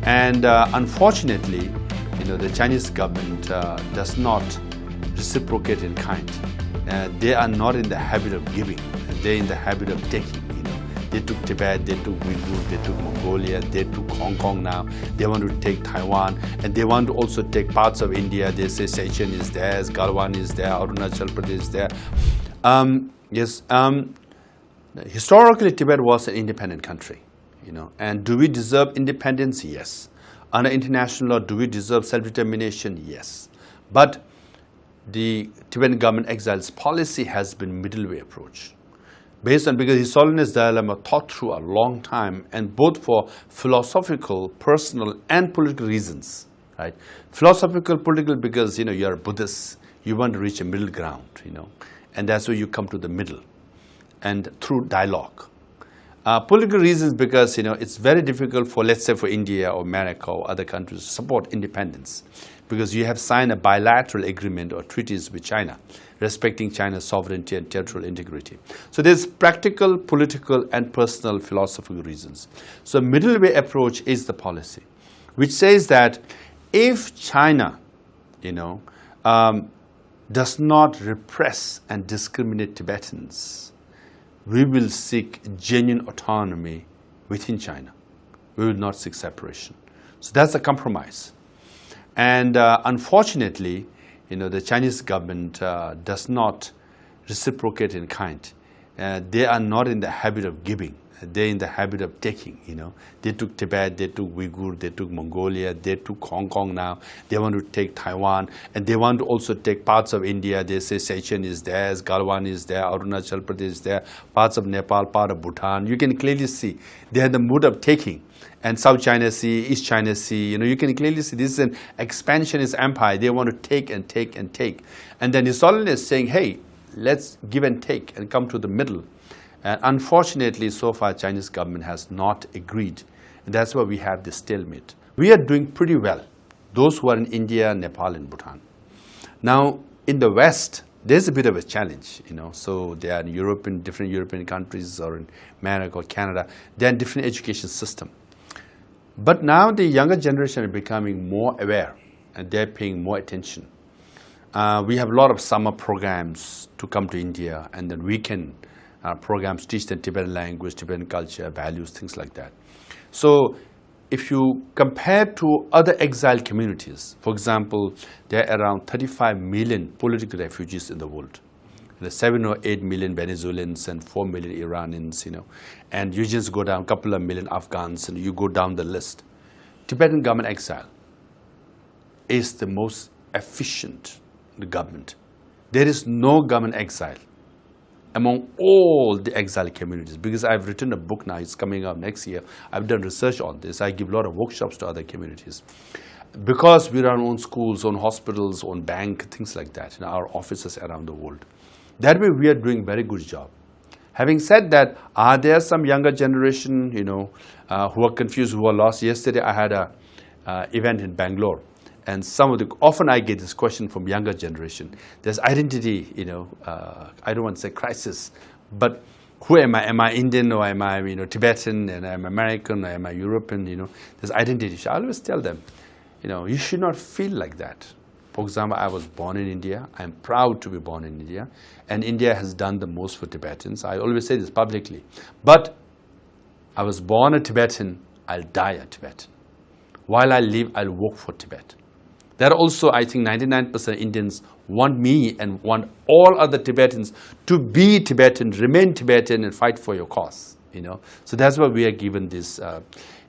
And unfortunately, the Chinese government does not reciprocate in kind. They are not in the habit of giving. They're in the habit of taking. They took Tibet, they took Uyghur, they took Mongolia, they took Hong Kong now. They want to take Taiwan, and they want to also take parts of India. They say Sichuan is theirs, Galwan is there, Arunachal Pradesh is there. Historically, Tibet was an independent country, and do we deserve independence? Yes. Under international law, do we deserve self-determination? Yes. But the Tibetan government exiles policy has been middle way approach. Because His Holiness Dalai Lama thought through a long time, and both for philosophical, personal, and political reasons, right? Philosophical, political, because you're a Buddhist, you want to reach a middle ground, and that's where you come to the middle, and through dialogue. Political reasons because it's very difficult for, let's say, for India or America or other countries to support independence, because you have signed a bilateral agreement or treaties with China, respecting China's sovereignty and territorial integrity. So there's practical, political, and personal philosophical reasons. So middle way approach is the policy, which says that if China, does not repress and discriminate Tibetans, we will seek genuine autonomy within China. We will not seek separation. So that's a compromise. And unfortunately, the Chinese government does not reciprocate in kind. They are not in the habit of giving. They're in the habit of taking. They took Tibet, they took Uyghur, they took Mongolia, they took Hong Kong now. They want to take Taiwan, and they want to also take parts of India. They say Sichuan is theirs, Galwan is there, Arunachal Pradesh is there, parts of Nepal, part of Bhutan. You can clearly see they're in the mood of taking. And South China Sea, East China Sea, you can clearly see this is an expansionist empire. They want to take and take and take. And then His Holiness is saying, hey, let's give and take and come to the middle. And unfortunately, so far, Chinese government has not agreed. And that's why we have this stalemate. We are doing pretty well, those who are in India, Nepal, and Bhutan. Now, in the West, there's a bit of a challenge, So they are in different European countries or in America or Canada. They are in different education system. But now the younger generation are becoming more aware, and they're paying more attention. We have a lot of summer programs to come to India, and then weekend programs teach them Tibetan language, Tibetan culture, values, things like that. So if you compare to other exile communities, for example, there are around 35 million political refugees in the world. There's 7 or 8 million Venezuelans and 4 million Iranians, and you just go down a couple of million Afghans and you go down the list. Tibetan government exile is the most efficient government. There is no government exile among all the exile communities, because I've written a book now, it's coming out next year. I've done research on this. I give a lot of workshops to other communities. Because we run our own schools, own hospitals, own bank, things like that, our offices around the world. That way we are doing very good job. Having said that, are there some younger generation, who are confused, who are lost? Yesterday I had a event in Bangalore, and often I get this question from younger generation. There's identity, I don't want to say crisis, but who am I? Am I Indian, or am I, Tibetan, and I'm American, or am I European? There's identity. I always tell them, you should not feel like that. For example, I was born in India. I'm proud to be born in India. And India has done the most for Tibetans. I always say this publicly. But I was born a Tibetan. I'll die a Tibetan. While I live, I'll work for Tibet. That also, I think 99% Indians want me and want all other Tibetans to be Tibetan, remain Tibetan, and fight for your cause. So that's why we are given this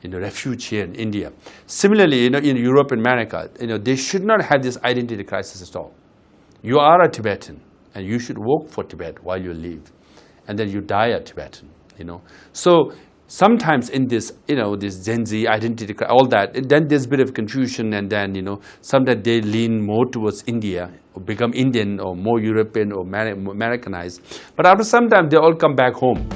refuge here in India. Similarly, in Europe and America, they should not have this identity crisis at all. You are a Tibetan, and you should work for Tibet while you live, and then you die a Tibetan. So sometimes in this, this Gen Z identity, all that, then there's a bit of confusion, and then sometimes they lean more towards India, or become Indian, or more European, or Americanized. But after some time, they all come back home.